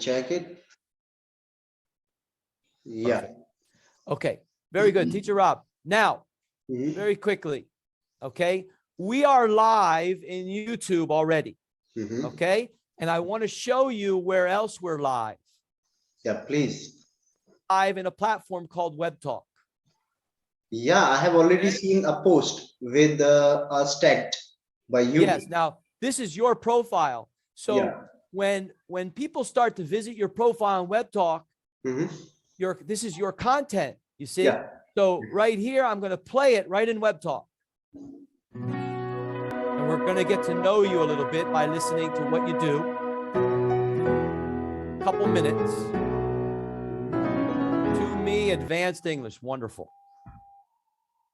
check it. Yeah. Perfect. Okay, very good. Teacher Rob. Now, Mhm. very quickly, okay, we are live in YouTube already, Mhm. okay? And I want to show you where else we're live. Yeah, please. Live in a platform called Web Talk. Yeah, I have already seen a post with us tagged by you. Yes, now this is your profile. So Yeah. when people start to visit your profile on Web Talk, Mhm. this is your content, you see? Yeah. So right here, I'm going to play it right in Web Talk. And we're going to get to know you a little bit by listening to what you do. Couple minutes. To me, advanced English. Wonderful.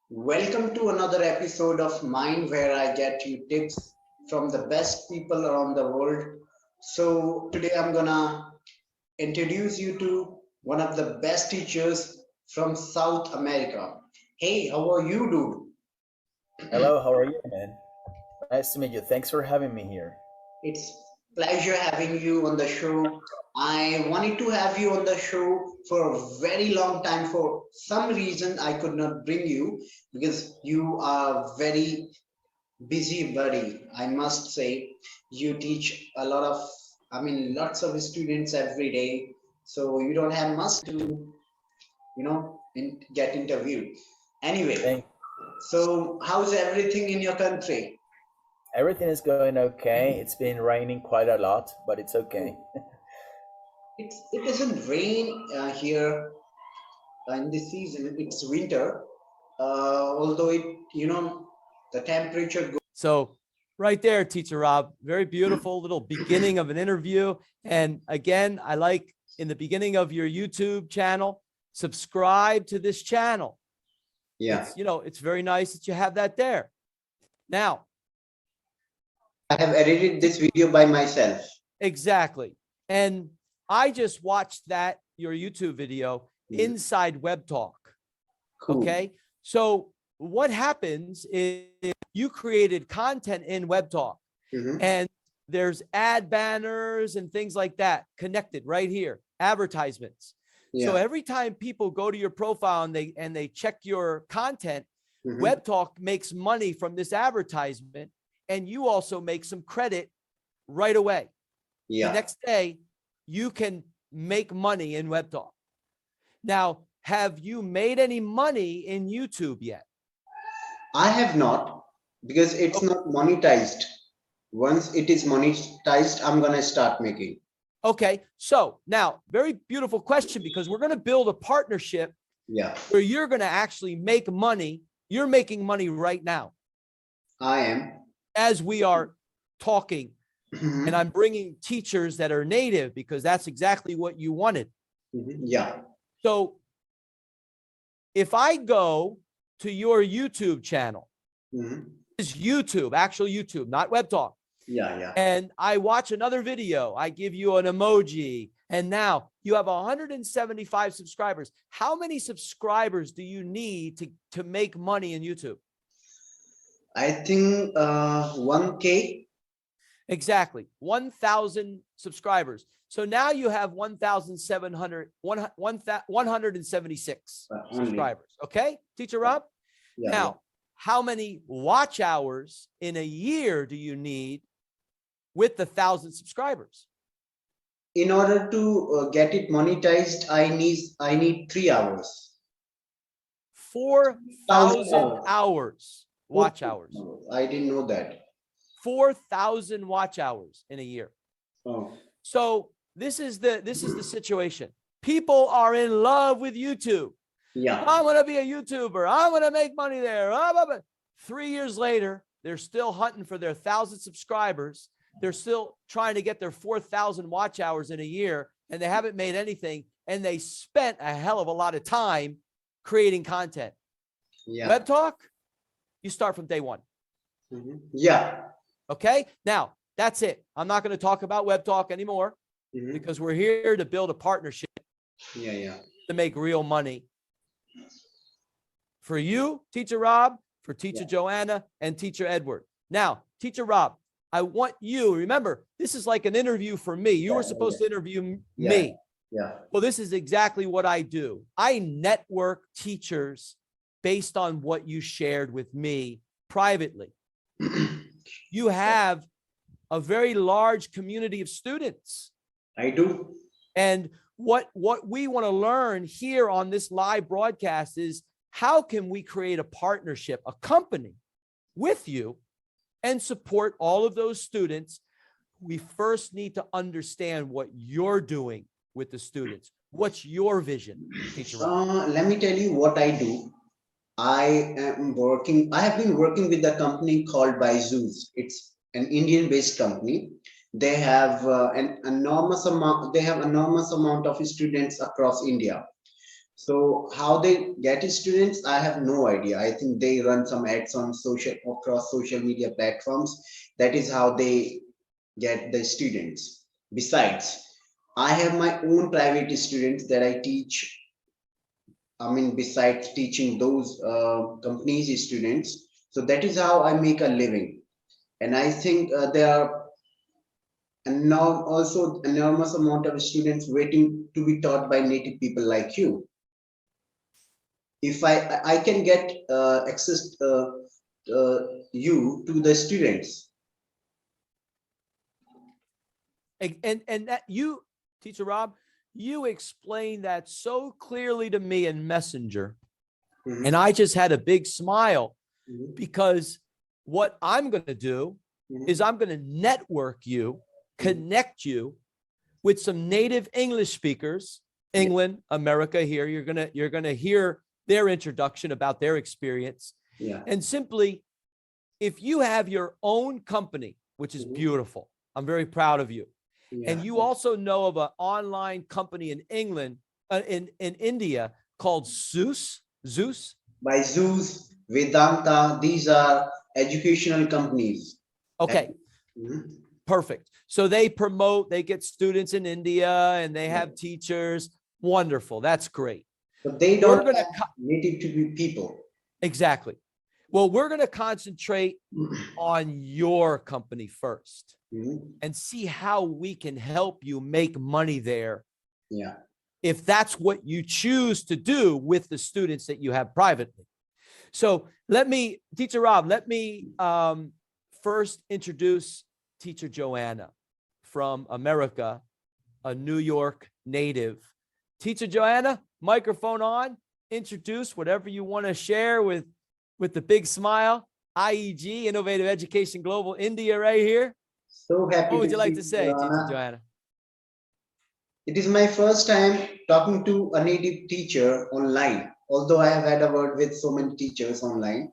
Welcome to another episode of mine where I get you tips from the best people around the world. So today I'm gonna introduce you to one of the best teachers from South America. Hey, how are you, dude? Hello, how are you, man? Nice to meet you. Thanks for having me here. It's pleasure having you on the show. I wanted to have you on the show for a very long time. For some reason, I could not bring you because you are very busy buddy. I must say, you teach a lot of, lots of students every day. So you don't have much to, get interviewed. Anyway, Thank so how's everything in your country? Everything is going okay. It's been raining quite a lot, but it's okay. It doesn't rain here in this season. It's winter, although the temperature goes. So right there, Teacher Rob, very beautiful little beginning of an interview. And again, I like in the beginning of your YouTube channel, subscribe to this channel. Yeah, It's very nice that you have that there. Now, I have edited this video by myself. exactly. And I just watched your YouTube video inside Web Talk. Cool. Okay. So what happens is you created content in Web Talk and there's ad banners and things like that connected right here, advertisements. Yeah. So every time people go to your profile and they check your content, Web Talk makes money from this advertisement, and you also make some credit right away. Yeah. The next day, you can make money in Web Talk. Now, have you made any money in YouTube yet? I have not, because it's not monetized. Once it is monetized, I'm gonna start making. Okay, so now very beautiful question, because we're going to build a partnership where you're going to actually make money. You're making money right now. I am. As we are talking, and I'm bringing teachers that are native because that's exactly what you wanted. Yeah. So if I go to your YouTube channel, this is YouTube, actual YouTube, not Web Talk. Yeah. And I watch another video, I give you an emoji, and now you have 175 subscribers. How many subscribers do you need to make money in YouTube? I think 1K. Exactly, 1,000 subscribers. So now you have 176 subscribers. Okay, Teacher Rob? Yeah, now, how many watch hours in a year do you need with the 1,000 subscribers? In order to get it monetized, I need 3 hours. 4,000 hours, watch hours. I didn't know that. 4,000 watch hours in a year. Oh. So this is the situation. People are in love with YouTube. Yeah. I want to be a YouTuber. I want to make money there. 3 years later, they're still hunting for their 1,000 subscribers. They're still trying to get their 4,000 watch hours in a year, and they haven't made anything. And they spent a hell of a lot of time creating content. Yeah. Web Talk, you start from day one. Yeah. Okay. Now that's it. I'm not going to talk about Web Talk anymore because we're here to build a partnership. Yeah. To make real money for you, Teacher Rob, for Teacher Joanna, and Teacher Edward. Now, Teacher Rob, I want you, remember, this is like an interview for me. You were supposed to interview me. Yeah. Well, this is exactly what I do. I network teachers based on what you shared with me privately. You have a very large community of students. I do. And what we want to learn here on this live broadcast is how can we create a partnership, a company with you and support all of those students. We first need to understand what you're doing with the students. What's your vision, Teacher Rob? Let me tell you what I do. I have been working with a company called Byju's. It's an Indian-based company. They have an enormous amount of students across India. So how they get students, I have no idea. I think they run some ads on across social media platforms. That is how they get the students. Besides, I have my own private students that I teach. I mean, besides teaching those companies students, so that is how I make a living. And I think there are also enormous amount of students waiting to be taught by native people like you. If I can get access you to the students. And that you, Teacher Rob, you explained that so clearly to me in Messenger. Mhm. And I just had a big smile Mhm. because what I'm going to do Mhm. is I'm going to network you, connect you with some native English speakers, England, America here. You're going to hear their introduction about their experience. Yeah. And simply, if you have your own company, which is Mhm. beautiful, I'm very proud of you. Yeah. And you also know of an online company in England, in India called Zeus. Byju's, Vedanta, these are educational companies. Okay, Mhm. perfect. So they promote, they get students in India and they have teachers. Wonderful. That's great. But they We're don't going have to native to be people. exactly. Well, we're going to concentrate on your company first Mhm. and see how we can help you make money there Yeah. if that's what you choose to do with the students that you have privately. So Teacher Rob, let me first introduce Teacher Joanna from America, a New York native. Teacher Joanna, microphone on, introduce whatever you want to share with the big smile, IEG, Innovative Education Global India right here. So happy What would to you like see to you, say, Teacher Joanna. Joanna? It is my first time talking to a native teacher online, although I have had a word with so many teachers online.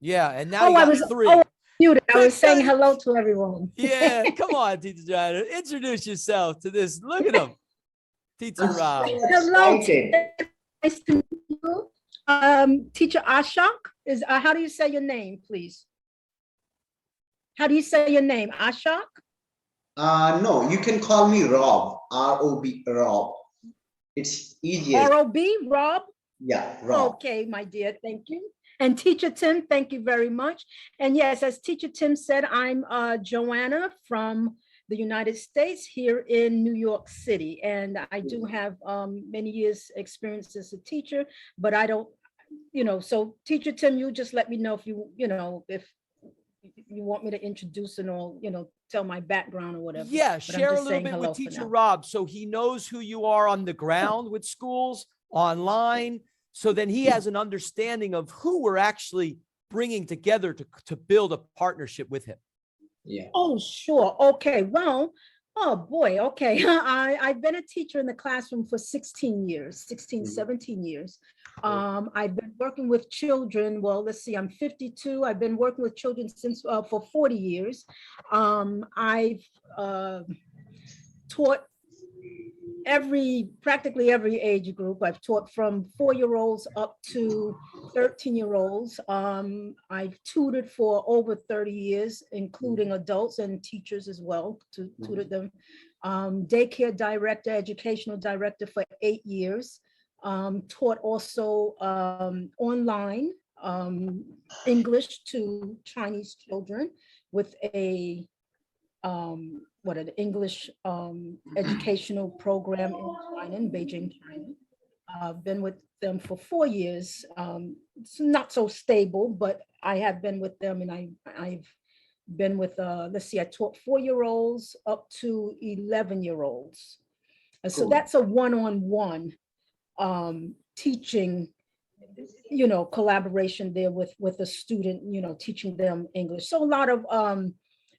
Yeah, and now Oh, you I got was three. muted. I Quick, was saying hello to everyone. yeah, come on, Teacher Joanna. Introduce yourself to this. Look at him, Teacher I'm so Rob. Hello, excited. nice to meet you. Teacher Ashok is how do you say your name, please? How do you say your name? Ashok? No, you can call me Rob, R-O-B, Rob. It's easier. R-O-B, Rob? Yeah, Rob. Okay, my dear, thank you. And Teacher Tim, thank you very much. And yes, as Teacher Tim said, I'm Joanna from the United States here in New York City. And I do have many years experience as a teacher, but I don't, so Teacher Tim, you just let me know if if you want me to introduce and all, tell my background or whatever. Yeah, But share a just little saying bit hello with for Teacher now. Rob so he knows who you are on the ground with schools, online, so then he has an understanding of who we're actually bringing together to build a partnership with him. Yeah. Oh, sure. Okay. Well, oh boy. Okay. I've been a teacher in the classroom for 16 years, 16, 17 years. I've been working with children. Well, let's see, I'm 52. I've been working with children since for 40 years. I've taught practically every age group. I've taught from 4-year-olds up to 13-year-olds. I've tutored for over 30 years, including adults and teachers as well, tutored them. Daycare director, educational director for 8 years. Taught also online English to Chinese children with a an English educational program in China, in Beijing, China. I've been with them for 4 years. It's not so stable, but I have been with them, and I've been with, let's see, I taught 4-year-olds up to 11-year-olds. And so Cool. that's a one-on-one teaching, collaboration there with a student, teaching them English. So a lot of,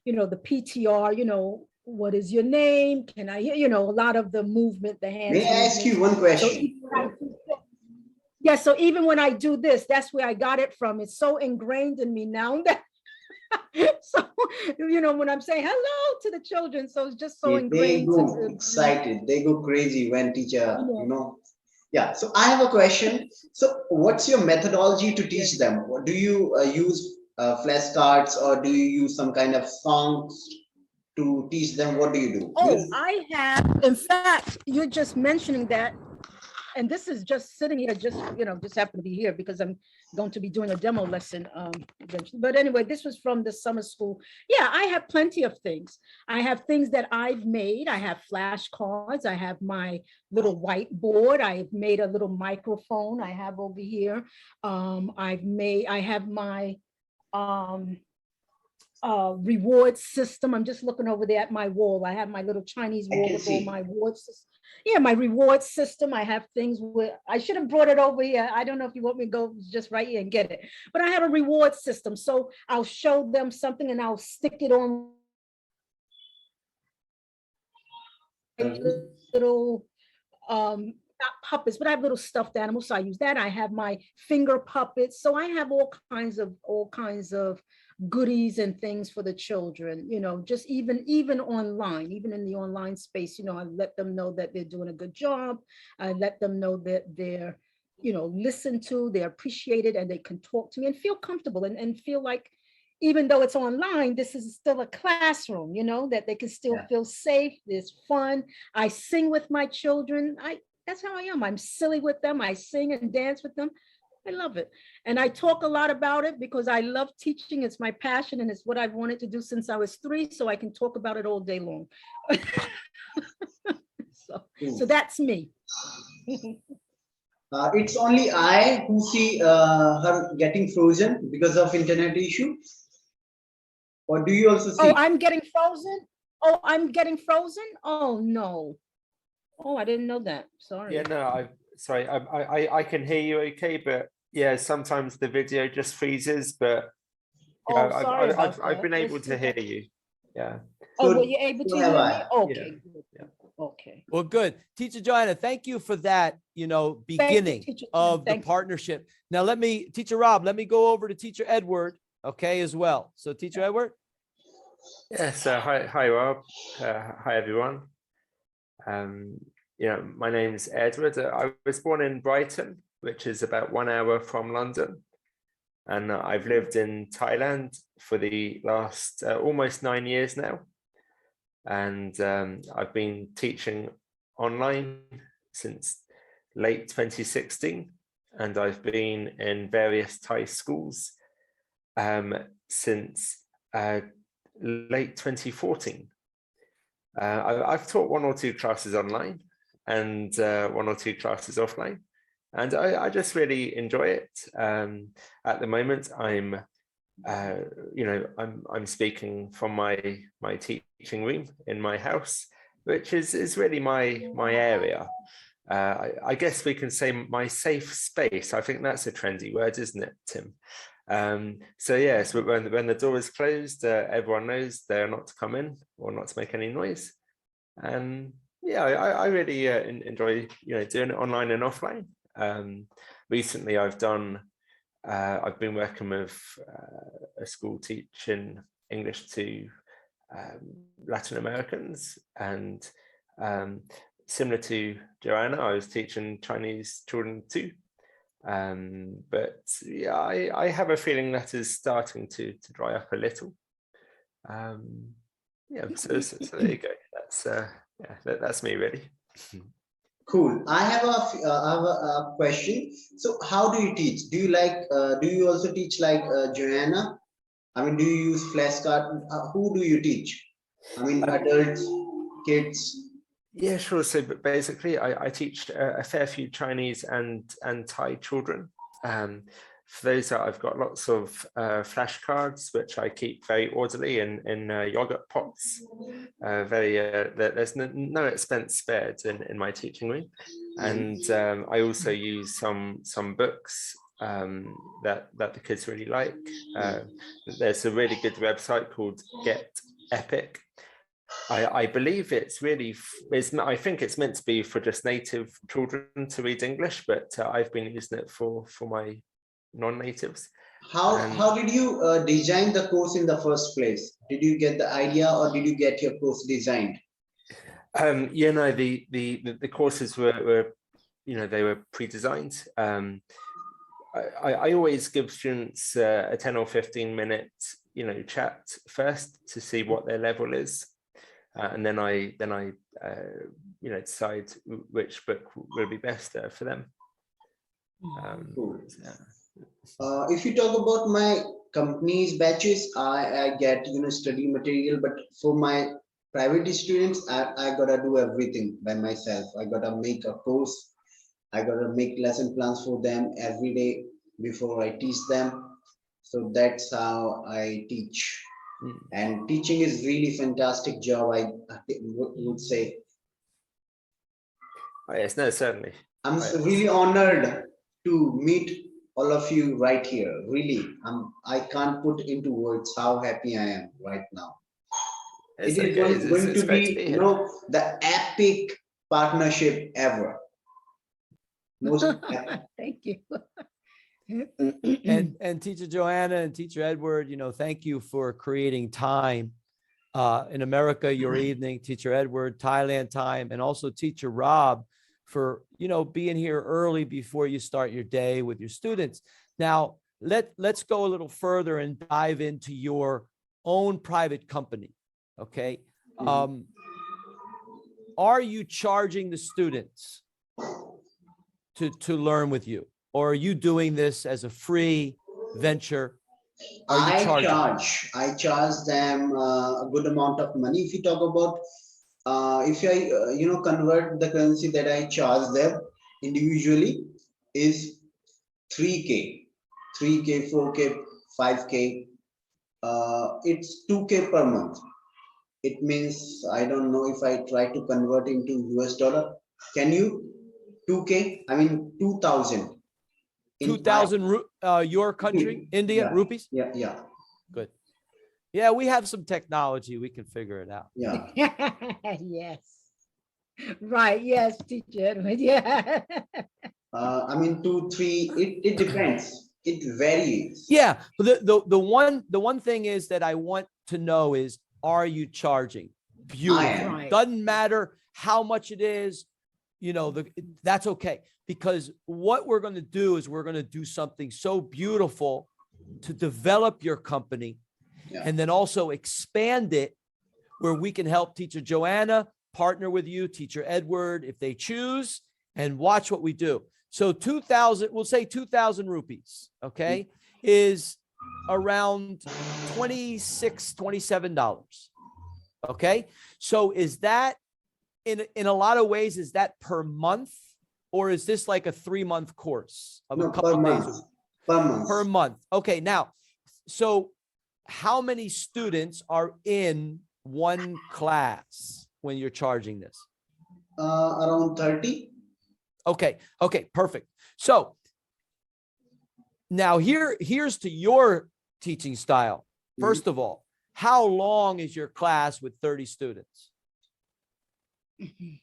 the PTR, what is your name? Can I hear, a lot of the movement, the hands. May I ask you one So question? yeah, so even when I do this, that's where I got it from. It's so ingrained in me now that, so, when I'm saying hello to the children, so it's just so They ingrained. go excited, they go crazy when teacher, Yeah, so I have a question. So what's your methodology to teach them? What do you use flashcards, or do you use some kind of songs to teach them? What do you do? Oh, I have, in fact, you're just mentioning that, and this is just sitting here, just happen to be here because I'm going to be doing a demo lesson eventually. But anyway, this was from the summer school. Yeah, I have plenty of things. I have things that I've made. I have flashcards. I have my little whiteboard. I've made a little microphone I have over here. I have my reward system. I'm just looking over there at my wall. I have my little Chinese wall with all my reward system. Yeah, my reward system. I have things where I should have brought it over here. I don't know if you want me to go just right here and get it, but I have a reward system. So I'll show them something and I'll stick it on little not puppets, but I have little stuffed animals. So I use that. I have my finger puppets. So I have all kinds of goodies and things for the children, just even online, even in the online space, I let them know that they're doing a good job. I let them know that they're, listened to, they're appreciated, and they can talk to me and feel comfortable and feel like, even though it's online, this is still a classroom, that they can still feel safe. There's fun. I sing with my children. That's how I am. I'm silly with them. I sing and dance with them. I love it. And I talk a lot about it because I love teaching. It's my passion, and it's what I've wanted to do since I was 3, so I can talk about it all day long. So that's me. It's only I who see her getting frozen because of internet issue. Or do you also see? Oh, I'm getting frozen? Oh, I'm getting frozen? Oh, no. Oh, I didn't know that. Sorry. Yeah, no, sorry. I can hear you okay, but yeah, sometimes the video just freezes, but yeah, I've been able to hear you. Yeah. Oh, were you able to hear me? Okay. Yeah. Okay. Well, good. Teacher Joanna, thank you for that, beginning of the partnership. Now Teacher Rob, let me go over to Teacher Edward, okay, as well. So Teacher Edward. Yes, hi Rob. Hi everyone. My name's Edward. I was born in Brighton, which is about 1 hour from London. And I've lived in Thailand for the last almost 9 years now. And I've been teaching online since late 2016. And I've been in various Thai schools since late 2014. I've taught 1 or 2 classes online and 1 or 2 classes offline, and I just really enjoy it. At the moment, I'm speaking from my teaching room in my house, which is really my area. I guess we can say my safe space. I think that's a trendy word, isn't it, Tim? So yes, when the door is closed, everyone knows they're not to come in or not to make any noise. And yeah, I really enjoy doing it online and offline. Recently, I've been working with a school teaching English to Latin Americans, and similar to Joanna, I was teaching Chinese children too. But yeah, I have a feeling that is starting to dry up a little. Yeah, so there you go. That's me really. Cool. I have a question. So how do you teach? Do you do you also teach like Joanna? I mean, do you use flashcard? Who do you teach? I mean, Um, adults, kids. Yeah, sure. So but basically, I teach a fair few Chinese and Thai children. For those that I've got lots of flashcards, which I keep very orderly in yogurt pots. There's no expense spared in my teaching room, and I also use some books that the kids really like. There's a really good website called Get Epic. I believe it's really, I think it's meant to be for just native children to read English, but I've been using it for my non-natives. How did you design the course in the first place? Did you get the idea or did you get your course designed? Yeah, no, the courses were they were pre-designed. I always give students a 10 or 15 minute chat first to see what their level is. And then I decide which book will be best for them. Cool. Yeah. If you talk about my company's batches, I get study material, but for my private students, I gotta do everything by myself. I gotta make a course. I gotta make lesson plans for them every day before I teach them. So that's how I teach. And teaching is really fantastic job, I would say. Oh, yes, no, certainly. I'm really honored to meet all of you right here. Really, I can't put into words how happy I am right now. It's It is okay. going It's to great be, to be here. the epic partnership ever. Most epic. Thank you. And Teacher Joanna and Teacher Edward, thank you for creating time in America, your evening, Teacher Edward, Thailand time, and also Teacher Rob for, being here early before you start your day with your students. Now, let's go a little further and dive into your own private company. Okay. Are you charging the students to learn with you? Or are you doing this as a free venture? I charge them a good amount of money. If you talk about if I convert the currency that I charge them individually is 3K, 3K, 4K, 5K. It's 2K per month. It means I don't know if I try to convert into US dollar. Can you 2K? I mean 2,000. 2,000 your country, India, Yeah, rupees? yeah. Good. Yeah, we have some technology. We can figure it out. Yeah. Yes. Right. Yes, Teacher Edward. Yeah. I mean 2, 3. It depends. It varies. Yeah. The one thing is that I want to know is, are you charging? Beautiful. I am. Right. Doesn't matter how much it is, that's okay. Because what we're going to do is we're going to do something so beautiful to develop your company, and then also expand it where we can help Teacher Joanna partner with you, Teacher Edward, if they choose, and watch what we do. So 2,000, we'll say 2,000 rupees, okay, is around $26, $27. Okay. So is that in a lot of ways, is that per month? Or is this like a 3-month course of a couple of days? Per month. Per month. Okay. Now, so how many students are in one class when you're charging this? Around 30. Okay. Okay. Perfect. So now here's to your teaching style. First of all, how long is your class with 30 students?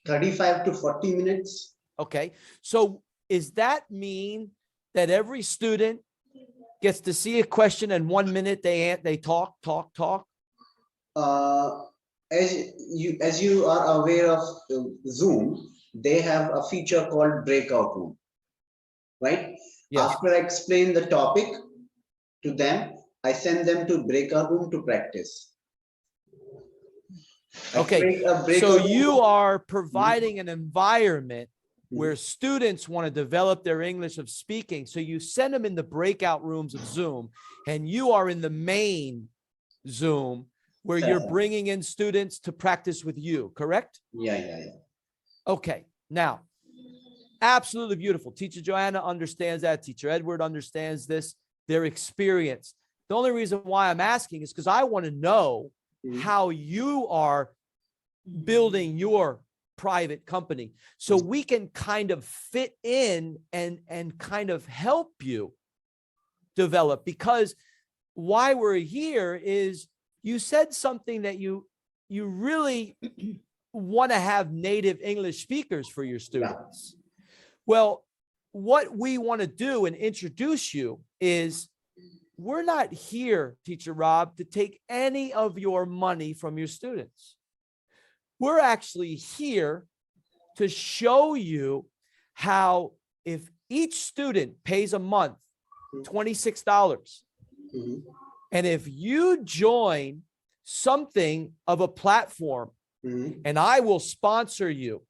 35 to 40 minutes. Okay. So does that mean that every student gets to see a question and 1 minute they talk? As you are aware of Zoom, they have a feature called breakout room, right? Yes. After I explain the topic to them, I send them to breakout room to practice. Okay. So you are providing an environment where students want to develop their English of speaking. So you send them in the breakout rooms of Zoom, and you are in the main Zoom where you're bringing in students to practice with you, correct? Yeah. Okay, now, absolutely beautiful. Teacher Joanna understands that. Teacher Edward understands this. They're experienced. The only reason why I'm asking is because I want to know how you are building your private company, so we can kind of fit in and kind of help you develop. Because why we're here is you said something that you really want to have native English speakers for your students. Well, what we want to do and introduce you is, we're not here, Teacher Rob, to take any of your money from your students. We're actually here to show you how, if each student pays a month $26, and if you join something of a platform, and I will sponsor you,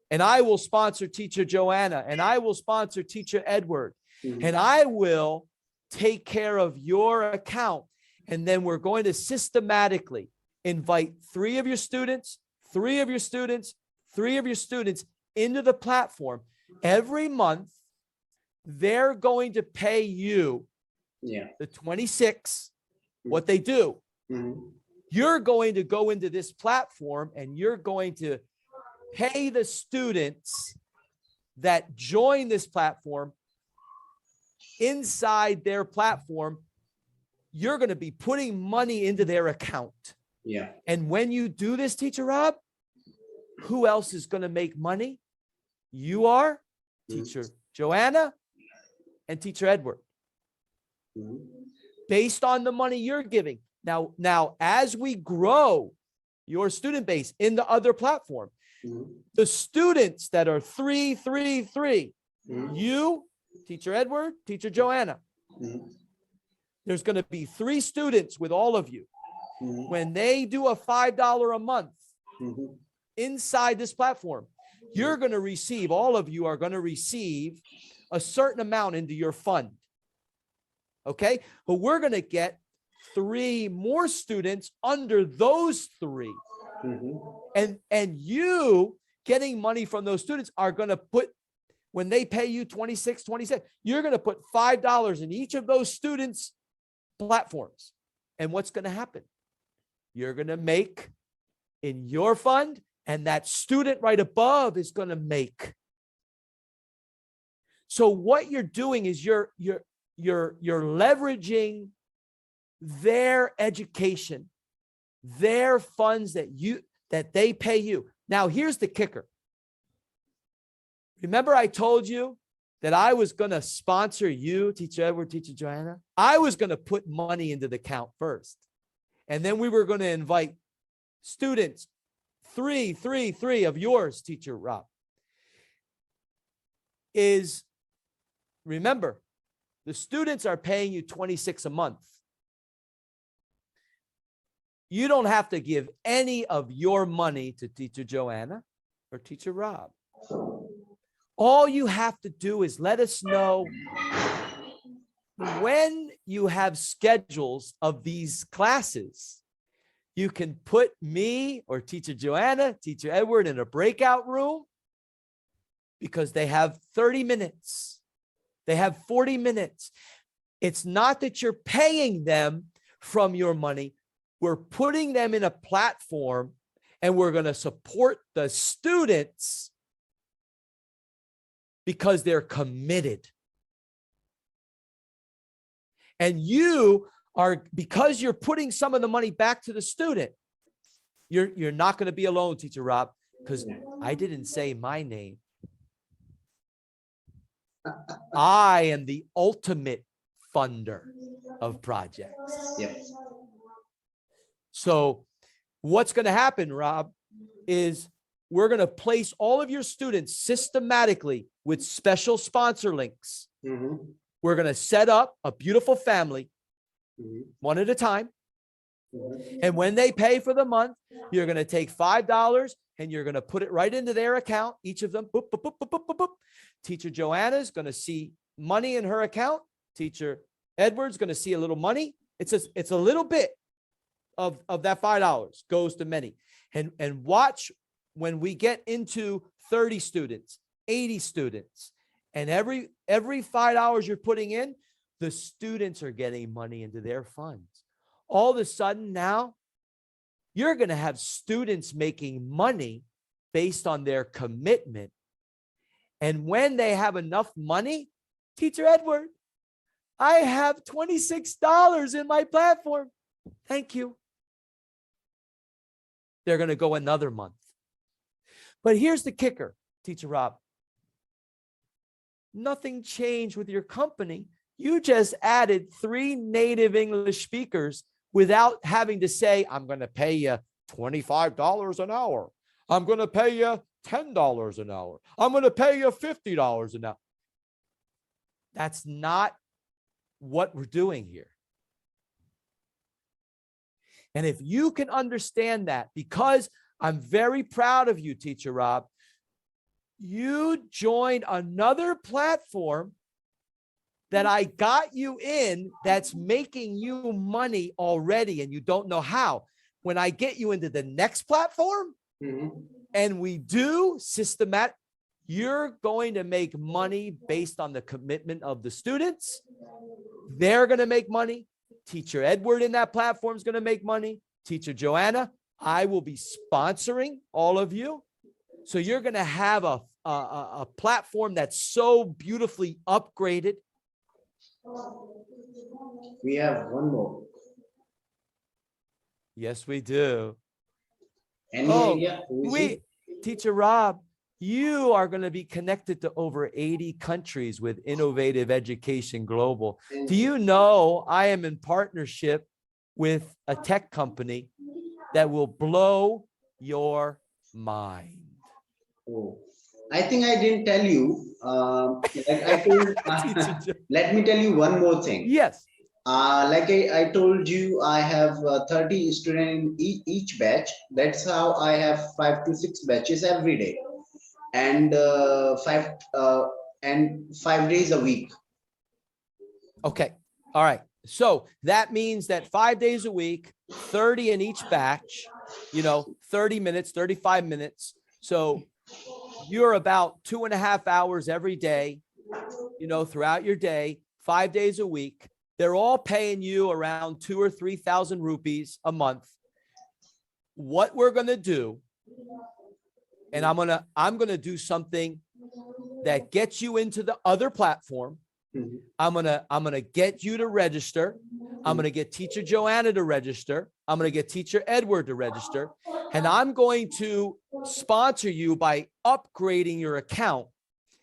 and I will sponsor Teacher Joanna, and I will sponsor Teacher Edward, and I will take care of your account, and then we're going to systematically invite 3 of your students, 3 of your students, 3 of your students into the platform. Every month, they're going to pay you the 26, what they do. You're going to go into this platform and you're going to pay the students that join this platform inside their platform. You're going to be putting money into their account. Yeah. And when you do this, Teacher Rob, who else is going to make money? You are, Teacher Joanna, and Teacher Edward. Based on the money you're giving. Now, as we grow your student base in the other platform, the students that are 3, 3, 3, you, Teacher Edward, Teacher Joanna, there's going to be 3 students with all of you. When they do a $5 a month inside this platform, you're going to receive, all of you are going to receive a certain amount into your fund. Okay. But we're going to get 3 more students under those 3. And you getting money from those students are going to put, when they pay you 26, 27, you're going to put $5 in each of those students' platforms. And what's going to happen? You're going to make in your fund, and that student right above is going to make. So what you're doing is you're leveraging their education, their funds that they pay you. Now, here's the kicker. Remember I told you that I was going to sponsor you, Teacher Edward, Teacher Joanna? I was going to put money into the account first. And then we were going to invite students, 3 of yours, Teacher Rob. Remember, the students are paying you 26 a month. You don't have to give any of your money to Teacher Joanna or Teacher Rob. All you have to do is let us know when you have schedules of these classes. You can put me or Teacher Joanna, Teacher Edward in a breakout room, because they have 30 minutes. They have 40 minutes. It's not that you're paying them from your money. We're putting them in a platform, and we're going to support the students because they're committed. And you are, because you're putting some of the money back to the student, you're not going to be alone, Teacher Rob, because I didn't say my name. I am the ultimate funder of projects. Yes. So what's going to happen, Rob, is we're going to place all of your students systematically with special sponsor links. We're going to set up a beautiful family, one at a time. And when they pay for the month, you're going to take $5 and you're going to put it right into their account. Each of them, boop, boop, boop, boop, boop, boop, boop. Teacher Joanna is going to see money in her account. Teacher Edward's going to see a little money. It's a little bit of that $5 goes to many. And watch when we get into 30 students, 80 students, and every $5 you're putting in, the students are getting money into their funds. All of a sudden now, you're going to have students making money based on their commitment. And when they have enough money, Teacher Edward, I have $26 in my platform. Thank you. They're going to go another month. But here's the kicker, Teacher Rob. Nothing changed with your company. You just added 3 native English speakers without having to say, I'm going to pay you $25 an hour. I'm going to pay you $10 an hour. I'm going to pay you $50 an hour. That's not what we're doing here. And if you can understand that, because I'm very proud of you, Teacher Rob, you joined another platform that I got you in that's making you money already, and you don't know how. When I get you into the next platform, and we do systematic, you're going to make money based on the commitment of the students. They're going to make money. Teacher Edward in that platform is going to make money. Teacher Joanna, I will be sponsoring all of you. So you're going to have a platform that's so beautifully upgraded. We have one more. Yes, we do. Any idea? Teacher Rob, you are going to be connected to over 80 countries with Innovative Education Global. Do you know I am in partnership with a tech company that will blow your mind? Oh, I think I didn't tell you. Like I told, let me tell you one more thing. Yes. Like I told you, I have 30 students in each batch. That's how I have 5 to 6 batches every day, and 5 days a week. Okay. All right. So that means that 5 days a week, 30 in each batch, 30 minutes, 35 minutes. So you're about 2.5 hours every day, throughout your day, 5 days a week. They're all paying you around 2,000 or 3,000 rupees a month. What we're going to do, and I'm going to do something that gets you into the other platform. I'm going to get you to register. I'm going to get Teacher Joanna to register. I'm going to get Teacher Edward to register. And I'm going to sponsor you by upgrading your account.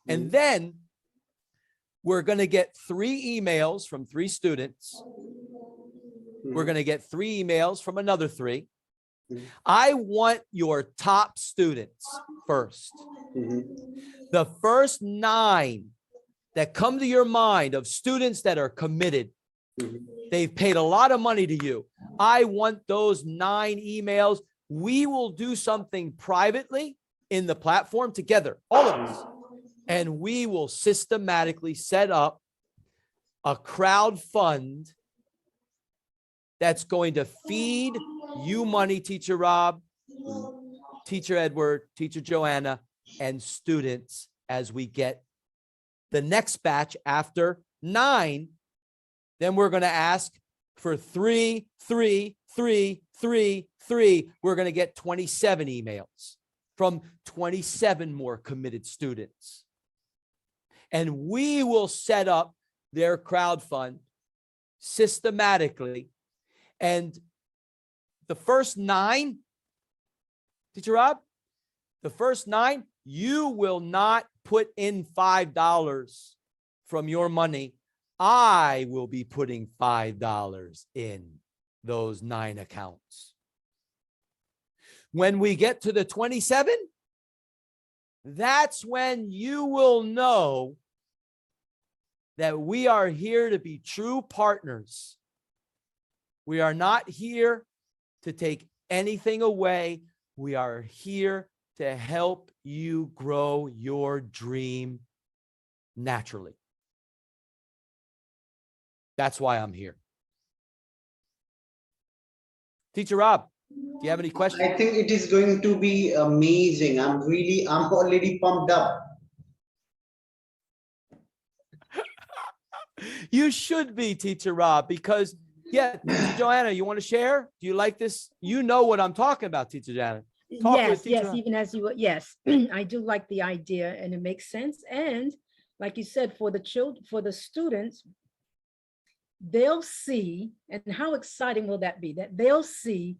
And then we're going to get 3 emails from 3 students. We're going to get 3 emails from another 3. I want your top students first. The first 9 that come to your mind of students that are committed, they've paid a lot of money to you. I want those 9 emails. We will do something privately in the platform together, all of us. And we will systematically set up a crowd fund that's going to feed you money, Teacher Rob, Teacher Edward, Teacher Joanna, and students as we get the next batch after 9. Then we're going to ask for 3, 3, 3, 3, 3. We're going to get 27 emails from 27 more committed students. And we will set up their crowd fund systematically. And the first 9, Teacher Rob, the first 9, you will not put in $5 from your money. I will be putting $5 in those 9 accounts. When we get to the 27, that's when you will know that we are here to be true partners. We are not here to take anything away. We are here to help you grow your dream naturally. That's why I'm here. Teacher Rob, do you have any questions? I think it is going to be amazing. I'm already pumped up. You should be, Teacher Rob, because yeah, Teacher Joanna, you want to share? Do you like this? You know what I'm talking about, Teacher Joanna. Talk to Yes, it, Teacher yes, Rob. even as you, yes, I do like the idea and it makes sense. And like you said, for the children, for the students, they'll see, and how exciting will that be? That they'll see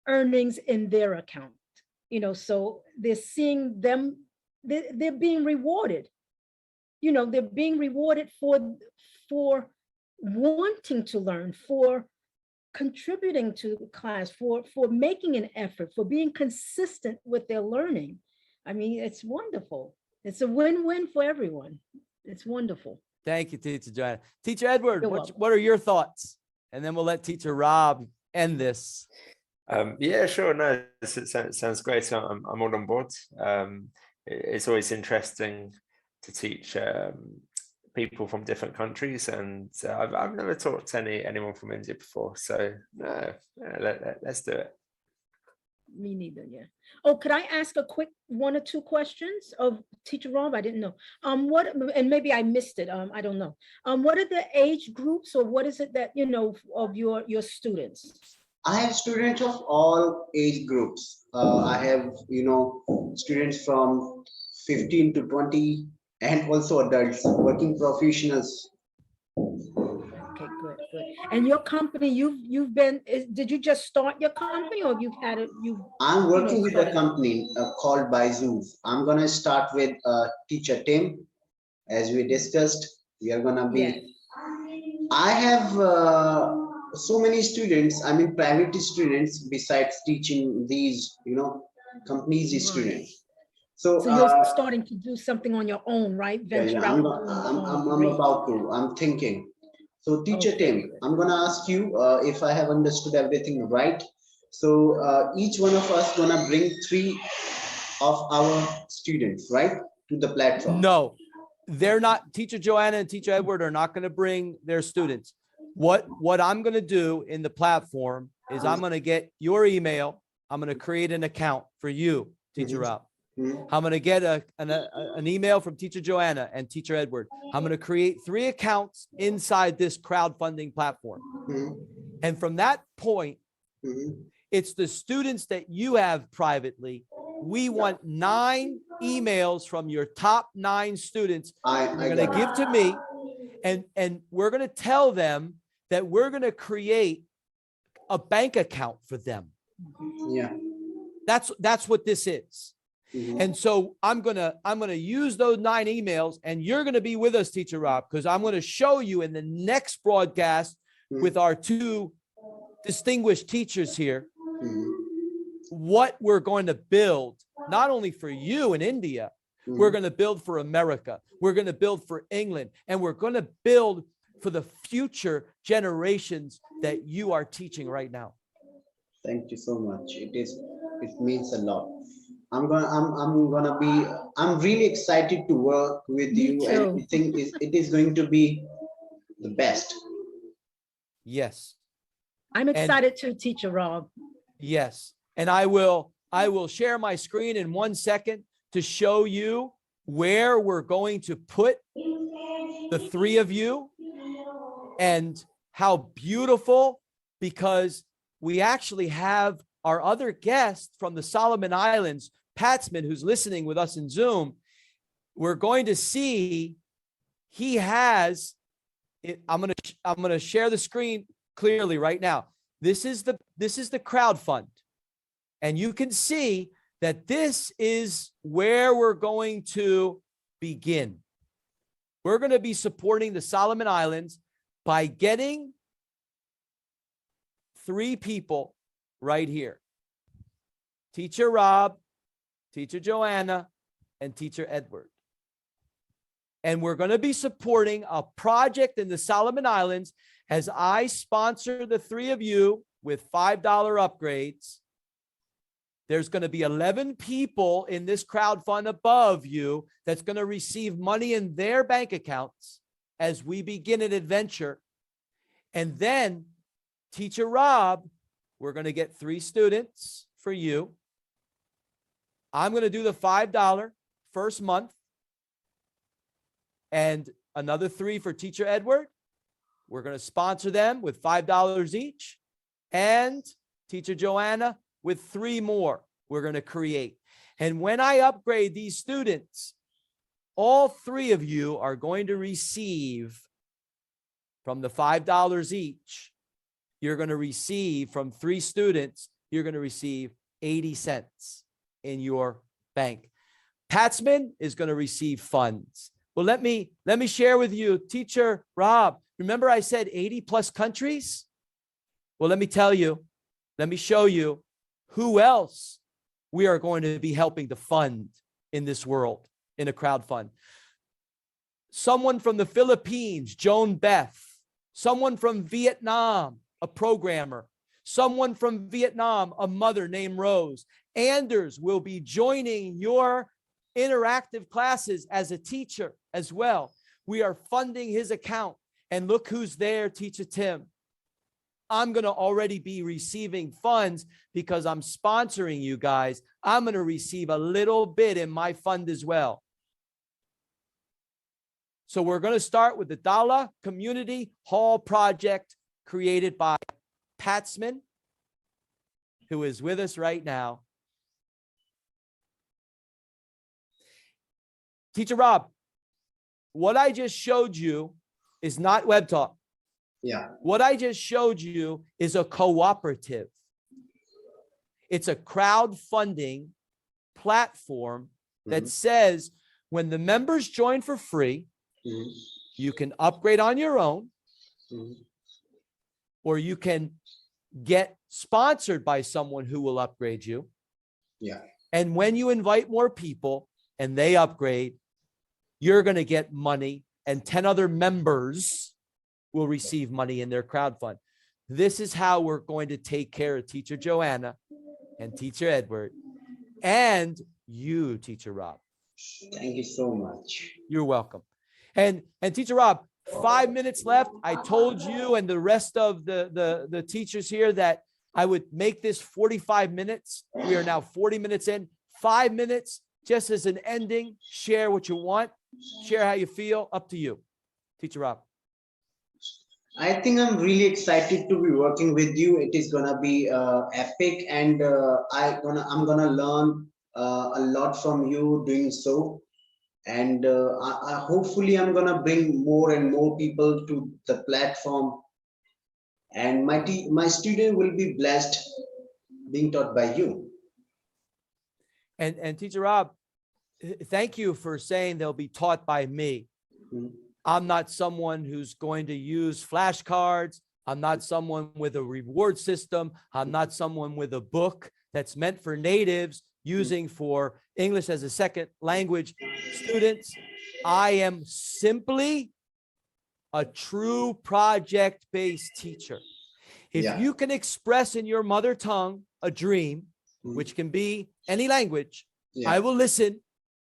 earnings in their account, so they're seeing them, they're being rewarded. They're being rewarded for wanting to learn, for contributing to the class, for making an effort, for being consistent with their learning. I mean, it's wonderful. It's a win-win for everyone. It's wonderful. Thank you, Teacher Joanna. Teacher Edward, You're what welcome. are your thoughts? And then we'll let Teacher Rob end this. Yeah, sure. No, it sounds great. I'm all on board. It's always interesting to teach people from different countries, and I've never taught anyone from India before. So no, let's do it. Me neither. Yeah. Oh, could I ask a quick 1 or 2 questions of Teacher Rob? I didn't know. What, and maybe I missed it. I don't know. What are the age groups, or what is it that of your students? I have students of all age groups. I have, students from 15 to 20 and also adults, working professionals. Okay, good. And your company, you've been, did you just start your company, or you've had it, I'm working with a started- company called Byju's. I'm going to start with teacher Tim. As we discussed, we are going to be, Yes. I have so many students, I mean private students, besides teaching these, companies Right. students. So you're starting to do something on your own, right? Venture out. I'm about to, I'm thinking. So teacher Okay, Tim, good. I'm gonna ask you if I have understood everything right. So each one of us gonna bring 3 of our students, right, to the platform. No, they're not. Teacher Joanna and Teacher Edward are not going to bring their students. What I'm going to do in the platform is I'm going to get your email. I'm going to create an account for you, Teacher Rob. I'm going to get an email from Teacher Joanna and Teacher Edward. I'm going to create 3 accounts inside this crowdfunding platform. And from that point, it's the students that you have privately. We want 9 emails from your top 9 students. You're going to give to me, and we're going to tell them that we're going to create a bank account for them. Yeah. That's what this is. And so I'm gonna use those 9 emails, and you're gonna be with us, Teacher Rob, because I'm gonna show you in the next broadcast with our 2 distinguished teachers here what we're going to build, not only for you in India, we're going to build for America, we're going to build for England, and we're going to build for the future generations that you are teaching right now. Thank you so much. It means a lot. I'm really excited to work with you, and I think it is going to be the best. Yes. I'm excited too, Teacher Rob. Yes. And I will share my screen in 1 second to show you where we're going to put the 3 of you and how beautiful, because we actually have our other guest from the Solomon Islands, Patsman, who's listening with us in Zoom. We're going to see he has it. I'm going to share the screen clearly right now. This is the crowd fund. And you can see that this is where we're going to begin. We're going to be supporting the Solomon Islands by getting 3 people right here. Teacher Rob, Teacher Joanna, and Teacher Edward. And we're going to be supporting a project in the Solomon Islands as I sponsor the 3 of you with $5 upgrades. There's going to be 11 people in this crowd fund above you that's going to receive money in their bank accounts as we begin an adventure. And then, Teacher Rob, we're going to get 3 students for you. I'm going to do the $5 first month and another 3 for Teacher Edward. We're going to sponsor them with $5 each. And Teacher Joanna with 3 more we're going to create. And when I upgrade these students, all 3 of you are going to receive from the $5 each. You're going to receive from 3 students, you're going to receive 80 cents in your bank. Patsman is going to receive funds. Well, let me share with you, Teacher Rob, remember I said 80 plus countries? Well, let me tell you, let me show you who else we are going to be helping to fund in this world, in a crowd fund. Someone from the Philippines, Joan Beth. Someone from Vietnam, a programmer. Someone from Vietnam, a mother named Rose. Anders will be joining your interactive classes as a teacher as well. We are funding his account. And look who's there, Teacher Tim. I'm going to already be receiving funds because I'm sponsoring you guys. I'm going to receive a little bit in my fund as well. So we're going to start with the Dala Community Hall project created by Patsman, who is with us right now. Teacher Rob, what I just showed you is not Web Talk. Yeah. What I just showed you is a cooperative. It's a crowdfunding platform that says when the members join for free, you can upgrade on your own, or you can get sponsored by someone who will upgrade you. Yeah. And when you invite more people and they upgrade, you're going to get money, and 10 other members will receive money in their crowd fund. This is how we're going to take care of Teacher Joanna and Teacher Edward and you, Teacher Rob. Thank you so much. You're welcome. And Teacher Rob, 5 minutes left. I told you and the rest of the teachers here that I would make this 45 minutes. We are now 40 minutes in. 5 minutes just as an ending. Share what you want. Share how you feel. Up to you, Teacher Rob. I think I'm really excited to be working with you. It is gonna be epic, and I'm gonna learn a lot from you doing so. And hopefully I'm gonna bring more and more people to the platform, and my student will be blessed being taught by you. And Teacher Rob, thank you for saying they'll be taught by me. I'm not someone who's going to use flashcards. I'm not someone with a reward system. I'm not someone with a book that's meant for natives using for English as a second language students. I am simply a true project-based teacher. If you can express in your mother tongue a dream, which can be any language, I will listen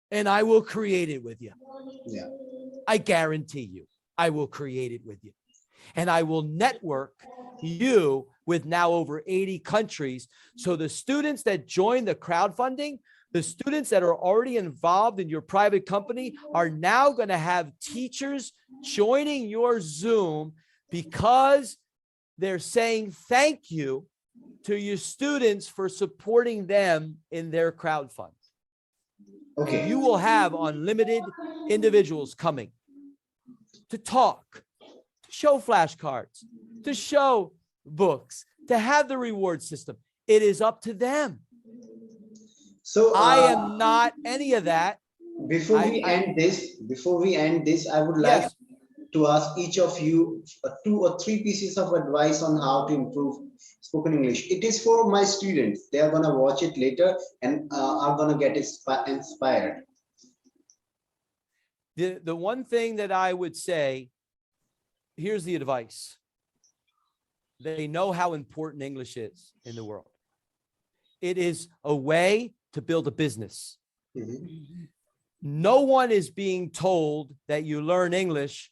and I will create it with you. I guarantee you, I will create it with you. And I will network you with now over 80 countries. So the students that join the crowdfunding, the students that are already involved in your private company are now going to have teachers joining your Zoom because they're saying thank you to your students for supporting them in their crowdfund. Okay. You will have unlimited individuals coming to talk, to show flashcards, to show books, to have the reward system. It is up to them. So I am not any of that. Before we end this, I would like to ask each of you 2 or 3 pieces of advice on how to improve spoken English. It is for my students. They are going to watch it later and are going to get inspired. The one thing that I would say, here's the advice. They know how important English is in the world. It is a way to build a business. Mhm. No one is being told that you learn English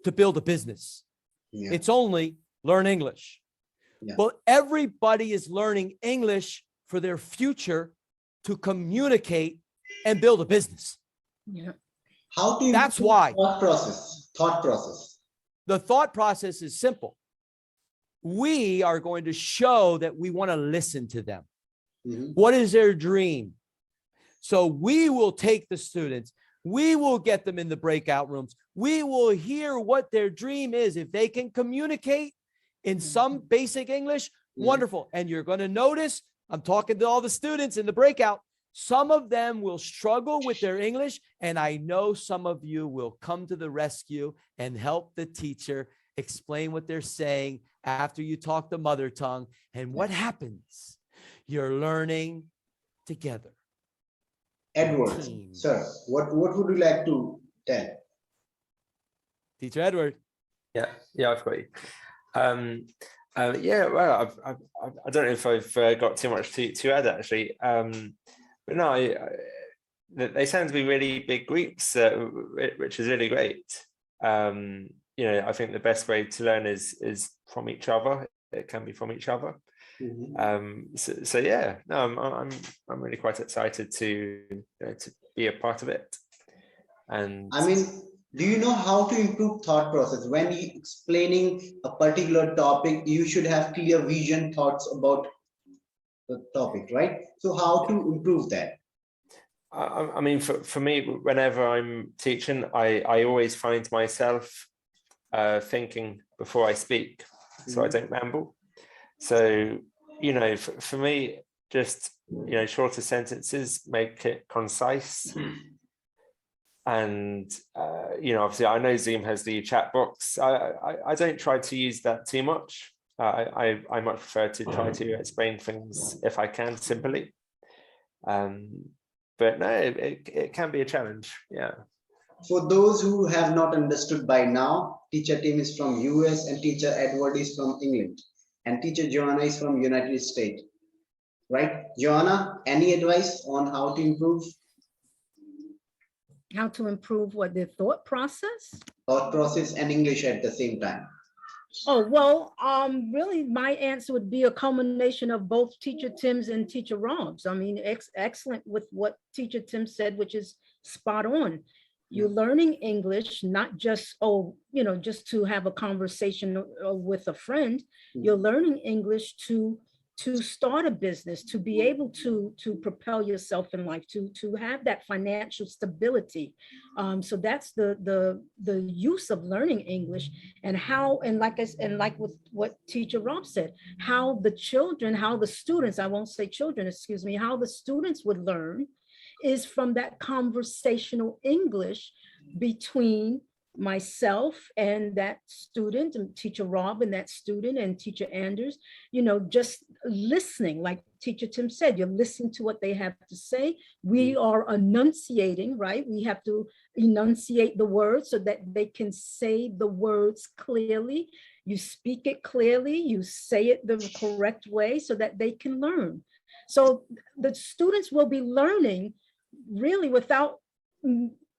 to build a business. Yeah. It's only learn English. Yeah. But everybody is learning English for their future to communicate and build a business. Yeah. How to That's improve why. thought process? Thought process. The thought process is simple. We are going to show that we want to listen to them. Mhm. What is their dream? So we will take the students, we will get them in the breakout rooms. We will hear what their dream is. If they can communicate in some basic English, wonderful. And you're going to notice, I'm talking to all the students in the breakout, some of them will struggle with their English, and I know some of you will come to the rescue and help the teacher explain what they're saying after you talk the mother tongue. And what happens? You're learning together. Edward, Team. sir, what would you like to tell? Teacher Edward. Yeah, I've got you. Yeah, well, I don't know if I've got too much to add actually. But no, they sound to be really big groups, which is really great. You know, I think the best way to learn is from each other. It can be from each other. Mhm. So yeah, no, I'm really quite excited to be a part of it. And I mean, do you know how to improve thought process? When you explaining a particular topic, you should have clear vision, thoughts about the topic, right? So how to improve that? I mean, for me, whenever I'm teaching, I always find myself thinking before I speak, so I don't ramble. So, you know, for me, just, you know, shorter sentences make it concise. And, you know, obviously I know Zoom has the chat box. I don't try to use that too much. I much prefer to try to explain things if I can simply. But no, it can be a challenge. Yeah. For those who have not understood by now, teacher Tim is from US and teacher Edward is from England and teacher Joanna is from United States, right? Joanna, any advice on how to improve How to improve what their thought process? thought process and English at the same time? Oh, well, really, my answer would be a culmination of both Teacher Tim's and Teacher Rob's. I mean, excellent with what Teacher Tim said, which is spot on. You're learning English, not just, you know, just to have a conversation with a friend. You're learning English to start a business, to be able to propel yourself in life, to have that financial stability. So that's the use of learning English, and how, and like with what Teacher Rob said, how the students, I won't say children, excuse me, how the students would learn is from that conversational English between myself and that student, and Teacher Rob and that student, and Teacher Anders, you know, just listening, like Teacher Tim said, you're listening to what they have to say. We are enunciating, right? We have to enunciate the words so that they can say the words clearly. You speak it clearly, you say it the correct way so that they can learn. So the students will be learning really without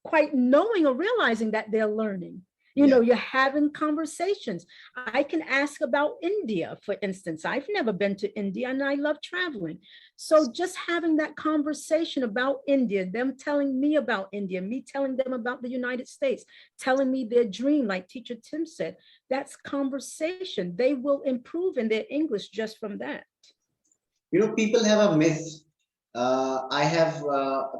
quite knowing or realizing that they're learning. You know, you're having conversations. I can ask about India, for instance. I've never been to India and I love traveling. So just having that conversation about India, them telling me about India, me telling them about the United States, telling me their dream, like Teacher Tim said, that's conversation. They will improve in their English just from that. You know, people have a myth. I have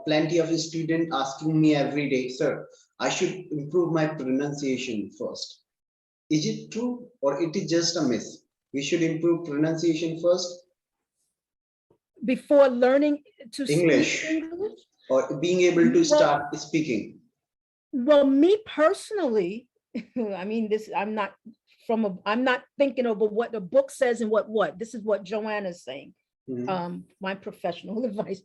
plenty of students asking me every day, sir, I should improve my pronunciation first. Is it true or it is just a myth? We should improve pronunciation first? Before learning to English, speak English? or being able to start speaking? Well, me personally, I mean, I'm not thinking of what the book says and what. This is what Joanna's saying. My professional advice.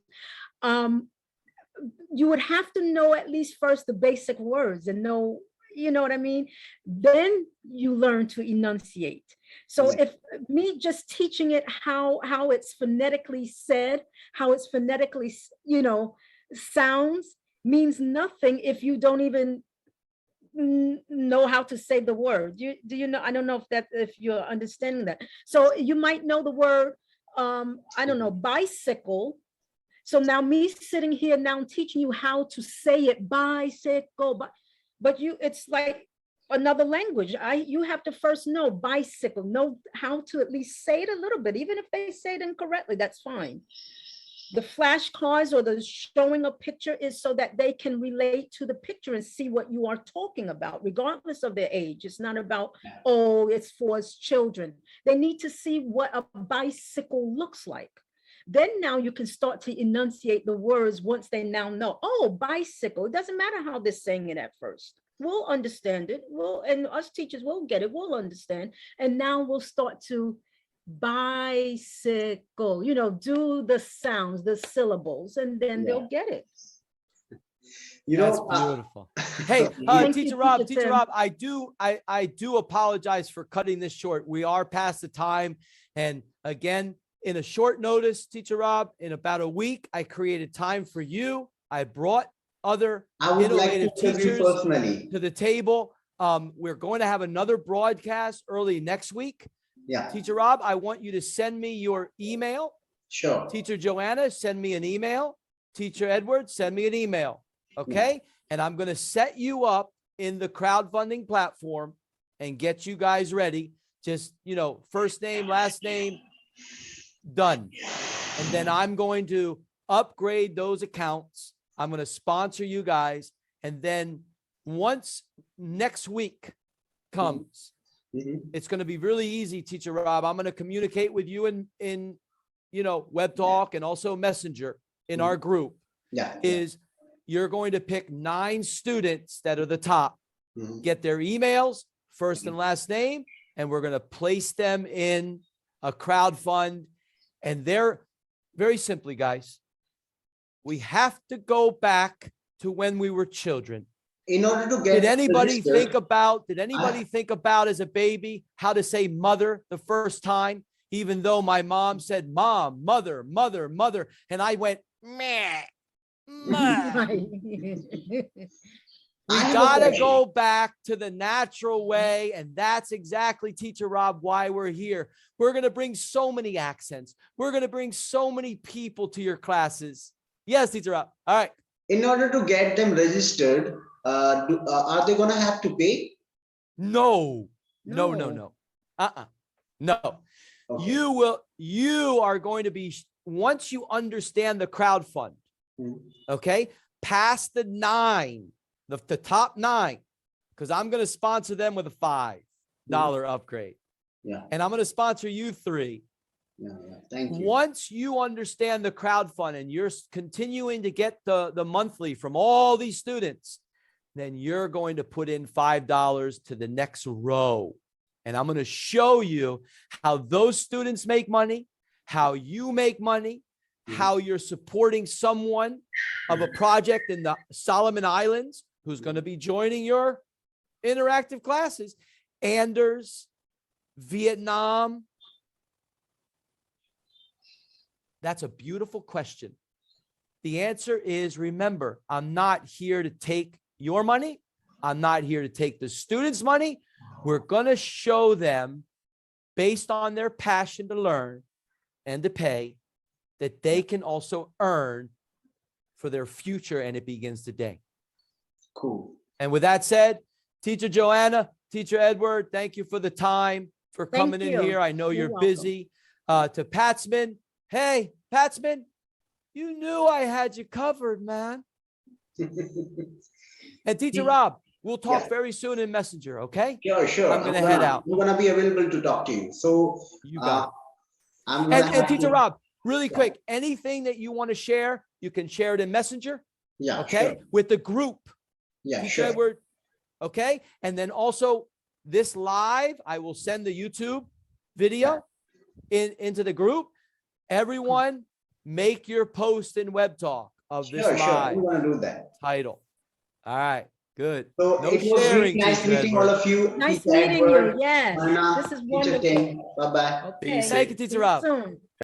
You would have to know at least first the basic words and know, you know what I mean? Then you learn to enunciate. So Yeah. if me just teaching it how it's phonetically said, how it's phonetically, sounds, means nothing if you don't even know how to say the word. Do you know? I don't know if you're understanding that. So you might know the word, I don't know, bicycle. So now me sitting here now teaching you how to say it, bicycle, but it's like another language. You have to first know bicycle, know how to at least say it a little bit, even if they say it incorrectly, that's fine. The flashcards or the showing a picture is so that they can relate to the picture and see what you are talking about, regardless of their age. It's not about, oh, it's for children. They need to see what a bicycle looks like. Then now you can start to enunciate the words once they now know, oh, bicycle. It doesn't matter how they're saying it at first. We'll understand it. And us teachers will get it. We'll understand. And now we'll start to bicycle, do the sounds, the syllables, and then they'll get it. That's beautiful. Hey, Teacher Rob, I do apologize for cutting this short. We are past the time. And again, in a short notice, Teacher Rob, in about a week, I created time for you. I brought other innovative teachers to the table. We're going to have another broadcast early next week. Yeah. Teacher Rob, I want you to send me your email. Sure. Teacher Joanna, send me an email. Teacher Edward, send me an email. Okay. Yeah. And I'm going to set you up in the crowdfunding platform and get you guys ready. Just, first name, last name, done. And then I'm going to upgrade those accounts. I'm going to sponsor you guys. And then once next week comes, it's going to be really easy, Teacher Rob. I'm going to communicate with you in Web Talk and also Messenger in our group. You're going to pick 9 students that are the top, get their emails, first and last name, and we're going to place them in a crowd fund. And they're very simply, guys, we have to go back to when we were children. In order to get did anybody think about as a baby how to say mother the first time, even though my mom said mom, mother, mother, mother, and I went meh, meh. We gotta go back to the natural way, and that's exactly, Teacher Rob, why we're here. We're gonna bring so many accents. We're gonna bring so many people to your classes. Yes, Teacher Rob. All right. In order to get them registered, are they gonna have to pay? No. No. No. Okay. You are going to be, once you understand the crowd fund, okay, past the 9, the top 9, because I'm going to sponsor them with a $5 upgrade. Yeah. And I'm going to sponsor you 3. Thank you. Once you understand the crowd fund and you're continuing to get the monthly from all these students, then you're going to put in $5 to the next row. And I'm going to show you how those students make money, how you make money, how you're supporting someone of a project in the Solomon Islands who's going to be joining your interactive classes. Anders, Vietnam. That's a beautiful question. The answer is, remember, I'm not here to take your money. I'm not here to take the students' money. We're going to show them, based on their passion to learn and to pay, that they can also earn for their future, and it begins today. Cool. And with that said, Teacher Joanna, Teacher Edward, thank you for the time, for coming in here. I know you're busy. To Patsman, hey, Patsman, you knew I had you covered, man. And Teacher Rob, we'll talk very soon in Messenger, okay? Sure. I'm going to head out. We're going to be available to talk to you. So, you got it. And Teacher Rob, really quick, anything that you want to share, you can share it in Messenger. Yeah. Okay. Sure. With the group. Yeah. Teacher Edward. Okay. And then also this live, I will send the YouTube video into the group. Everyone, make your post in Web Talk of this live we want to do that. title. All right. Good. So No it was really sharing, nice Teacher meeting all Edward. of you. Nice Teacher meeting you. Edward, Yes, Anna, this is Teacher wonderful. Tim. Bye bye. See you Okay. Thank you, soon. Teacher See you Rob. soon.